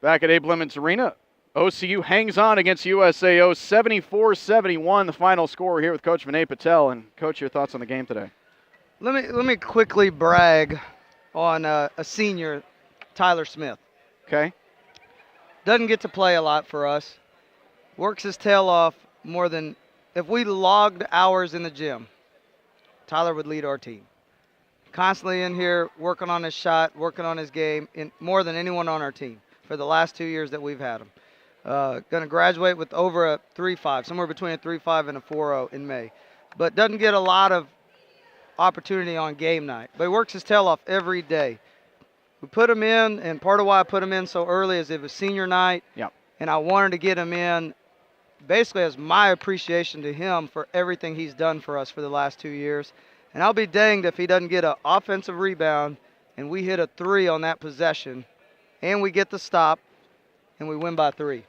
Back at Abe Lemons Arena, OCU hangs on against USAO 74-71, the final score here with Coach Vinay Patel. And, Coach, your thoughts on the game today? Let me quickly brag on a senior, Tyler Smith. Okay. Doesn't get to play a lot for us. Works his tail off more than – if we logged hours in the gym, Tyler would lead our team. Constantly in here working on his shot, working on his game, more than anyone on our team for the last 2 years that we've had him. Going to graduate with over a 3.5, somewhere between a 3.5 and a 4.0 in May. But doesn't get a lot of opportunity on game night. But he works his tail off every day. We put him in, and part of why I put him in so early is it was senior night. Yep. And I wanted to get him in basically as my appreciation to him for everything he's done for us for the last 2 years. And I'll be danged if he doesn't get an offensive rebound and we hit a 3 on that possession and we get the stop and we win by 3.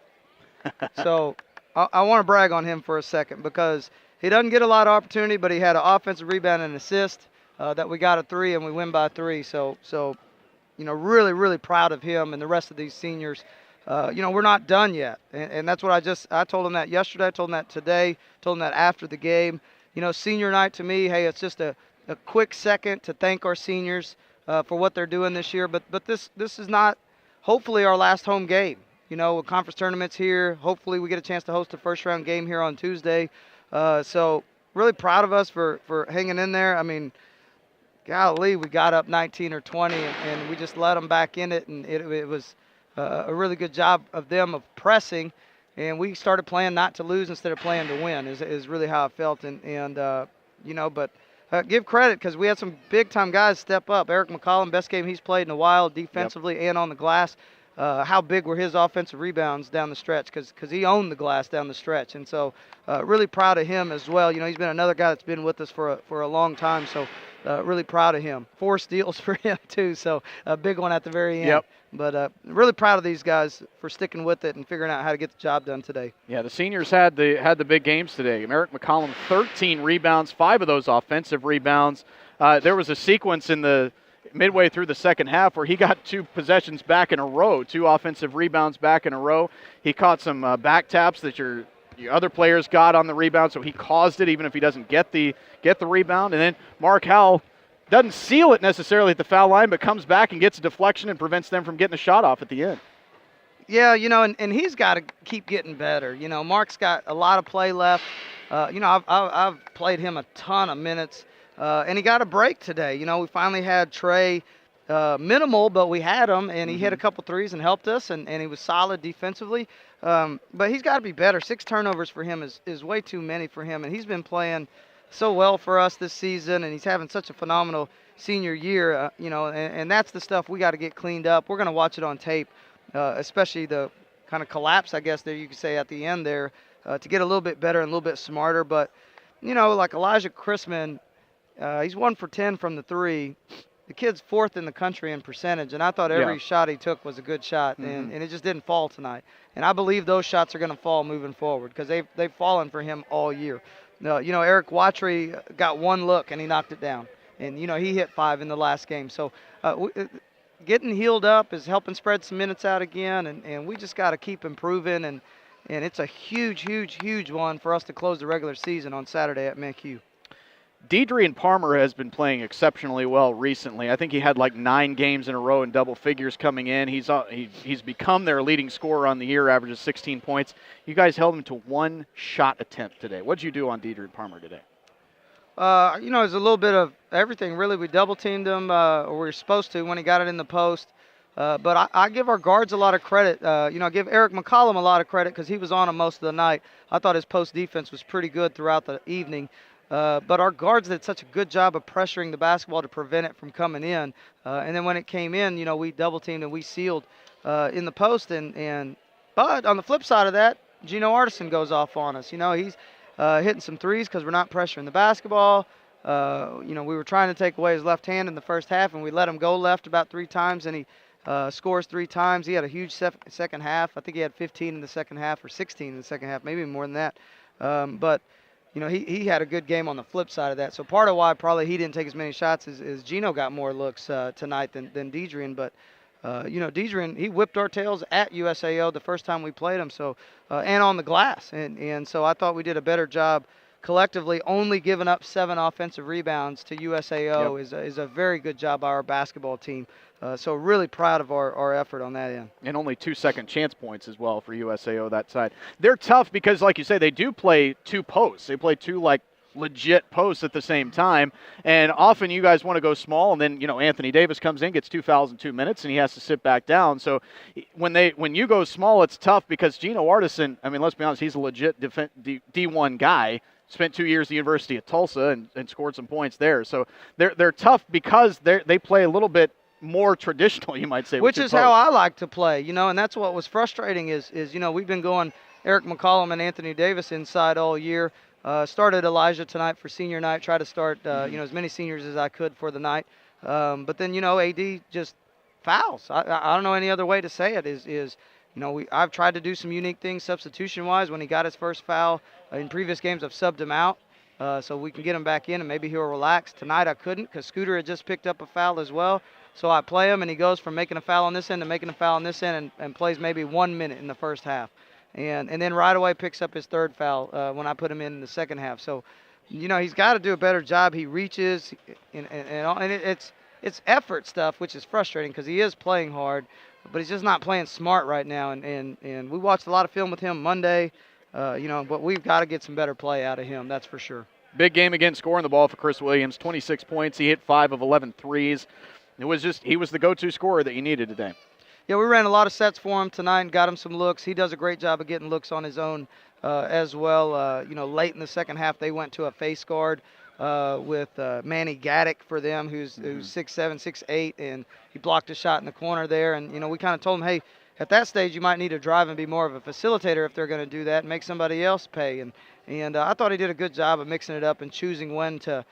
So I want to brag on him for a second because he doesn't get a lot of opportunity, but he had an offensive rebound and assist that we got a 3 and we win by 3. So really, really proud of him and the rest of these seniors. We're not done yet. And that's what I told him that yesterday, I told him that today, told him that after the game. Senior night to me, hey, it's just a quick second to thank our seniors for what they're doing this year. But this is not, hopefully, our last home game. Conference tournaments here. Hopefully we get a chance to host a first-round game here on Tuesday. So really proud of us for hanging in there. I mean, golly, we got up 19 or 20, and we just let them back in it. And it was a really good job of them of pressing. And we started playing not to lose instead of playing to win is really how I felt. But give credit because we had some big-time guys step up. Eric McCollum, best game he's played in a while defensively and on the glass. How big were his offensive rebounds down the stretch because he owned the glass down the stretch. And so really proud of him as well. He's been another guy that's been with us for a long time. So really proud of him. 4 steals for him too. So a big one at the very end. Yep. But really proud of these guys for sticking with it and figuring out how to get the job done today. Yeah, the seniors had the big games today. Eric McCollum, 13 rebounds, 5 of those offensive rebounds. There was a sequence in the midway through the second half where he got 2 possessions back in a row, 2 offensive rebounds back in a row. He caught some back taps that your other players got on the rebound, so he caused it even if he doesn't get the rebound. And then Mark Howell doesn't seal it necessarily at the foul line, but comes back and gets a deflection and prevents them from getting a shot off at the end. Yeah, and he's got to keep getting better. Mark's got a lot of play left. I've played him a ton of minutes, and he got a break today. We finally had Trey, minimal, but we had him, and he hit a couple threes and helped us, and he was solid defensively. But he's got to be better. 6 turnovers for him is way too many for him, and he's been playing so well for us this season, and he's having such a phenomenal senior year, and that's the stuff we got to get cleaned up. We're going to watch it on tape, especially the kind of collapse, I guess, that you could say at the end there, to get a little bit better and a little bit smarter. But, like Elijah Chrisman, he's 1 for 10 from the 3. The kid's 4th in the country in percentage, and I thought every shot he took was a good shot, and it just didn't fall tonight. And I believe those shots are going to fall moving forward because they've fallen for him all year. Eric Watry got 1 look, and he knocked it down. And, he hit 5 in the last game. So getting healed up is helping spread some minutes out again, and we just got to keep improving. And it's a huge, huge, huge one for us to close the regular season on Saturday at McHugh. Deidre Palmer has been playing exceptionally well recently. I think he had like 9 games in a row in double figures coming in. He's become their leading scorer on the year, averages 16 points. You guys held him to 1 shot attempt today. What did you do on Deidre Palmer today? It was a little bit of everything, really. We double-teamed him, or we were supposed to when he got it in the post. But I give our guards a lot of credit. I give Eric McCollum a lot of credit because he was on him most of the night. I thought his post defense was pretty good throughout the evening. But our guards did such a good job of pressuring the basketball to prevent it from coming in. And then when it came in, we double-teamed and we sealed in the post. But on the flip side of that, Gino Artisan goes off on us. He's hitting some threes because we're not pressuring the basketball. We were trying to take away his left hand in the first half, and we let him go left about 3 times, and he scores 3 times. He had a huge second half. I think he had 15 in the second half or 16 in the second half, maybe more than that. But he had a good game on the flip side of that. So part of why probably he didn't take as many shots is Gino got more looks tonight than Deidre. But Deidre, he whipped our tails at USAO the first time we played him, so and on the glass. And so I thought we did a better job collectively. Only giving up 7 offensive rebounds to USAO is a very good job by our basketball team. So really proud of our effort on that end. And only 2 second chance points as well for USAO that side. They're tough because, like you say, they do play 2 posts. They play 2 legit posts at the same time, and often you guys want to go small, and then Anthony Davis comes in, gets 2 fouls in 2 minutes, and he has to sit back down. So when you go small, it's tough because Gino Artisan, I mean, let's be honest, he's a legit D1 guy. Spent 2 years at the University of Tulsa and scored some points there. So they're tough because they play a little bit more traditional, you might say. Which is how I like to play, and that's what was frustrating is we've been going Eric McCollum and Anthony Davis inside all year. Started Elijah tonight for senior night. Try to start, as many seniors as I could for the night. But then, AD just fouls. I don't know any other way to say it. I've tried to do some unique things substitution-wise. When he got his first foul in previous games, I've subbed him out so we can get him back in and maybe he'll relax. Tonight I couldn't because Scooter had just picked up a foul as well. So I play him, and he goes from making a foul on this end to making a foul on this end and plays maybe 1 minute in the first half. And then right away picks up his 3rd foul when I put him in the second half. So, he's got to do a better job. He reaches, and it's effort stuff, which is frustrating because he is playing hard, but he's just not playing smart right now. And we watched a lot of film with him Monday, but we've got to get some better play out of him, that's for sure. Big game again, scoring the ball for Chris Williams, 26 points. He hit 5 of 11 threes. He was the go-to scorer that you needed today. Yeah, we ran a lot of sets for him tonight and got him some looks. He does a great job of getting looks on his own as well. Late in the second half, they went to a face guard with Manny Gaddick for them, who's 6'7", 6'8", and he blocked a shot in the corner there. And, we kind of told him, hey, at that stage, you might need to drive and be more of a facilitator if they're going to do that and make somebody else pay. And I thought he did a good job of mixing it up and choosing when to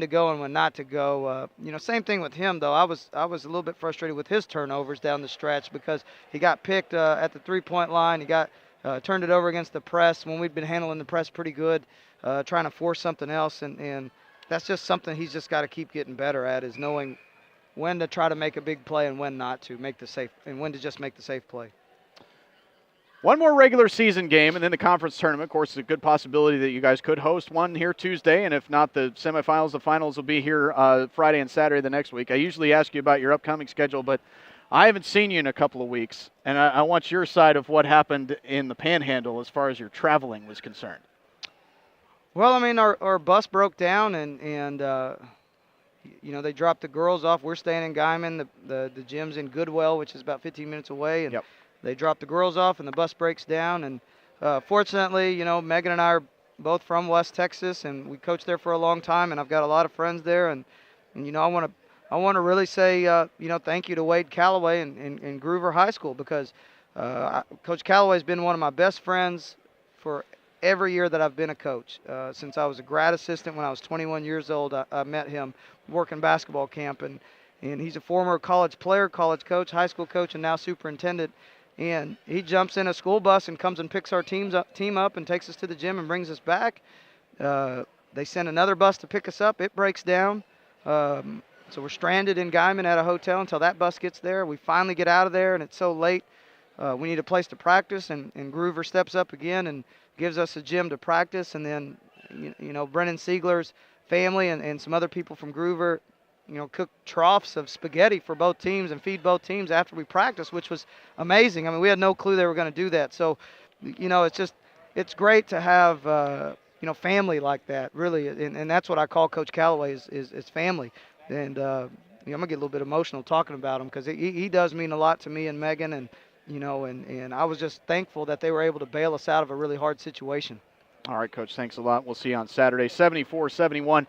go and when not to go. Same thing with him, though. I was a little bit frustrated with his turnovers down the stretch because he got picked at the three-point line. He got turned it over against the press when we'd been handling the press pretty good, trying to force something else. And that's just something he's just got to keep getting better at, is knowing when to try to make a big play and when not to make the safe, and when to just make the safe play. One more regular season game, and then the conference tournament. Of course, it's a good possibility that you guys could host one here Tuesday, and if not, the semifinals, the finals will be here Friday and Saturday the next week. I usually ask you about your upcoming schedule, but I haven't seen you in a couple of weeks, and I want your side of what happened in the Panhandle as far as your traveling was concerned. Well, I mean, our bus broke down, and they dropped the girls off. We're staying in Guyman. The gym's in Goodwell, which is about 15 minutes away, and they drop the girls off, and the bus breaks down. And fortunately, Megan and I are both from West Texas, and we coached there for a long time, and I've got a lot of friends there. And I want to really say, thank you to Wade Calloway and Groover High School, because Coach Calloway's been one of my best friends for every year that I've been a coach. Since I was a grad assistant when I was 21 years old, I met him working basketball camp, and he's a former college player, college coach, high school coach, and now superintendent. And he jumps in a school bus and comes and picks our team up and takes us to the gym and brings us back. They send another bus to pick us up. It breaks down. So we're stranded in Guyman at a hotel until that bus gets there. We finally get out of there, and it's so late. We need a place to practice, and Groover steps up again and gives us a gym to practice. And then, Brennan Siegler's family and some other people from Groover, cook troughs of spaghetti for both teams and feed both teams after we practice, which was amazing. I mean, we had no clue they were going to do that. So, it's great to have, family like that, really. And that's what I call Coach Calloway is family. And, I'm going to get a little bit emotional talking about him, because he does mean a lot to me and Megan. And, and I was just thankful that they were able to bail us out of a really hard situation. All right, Coach, thanks a lot. We'll see you on Saturday, 74-71.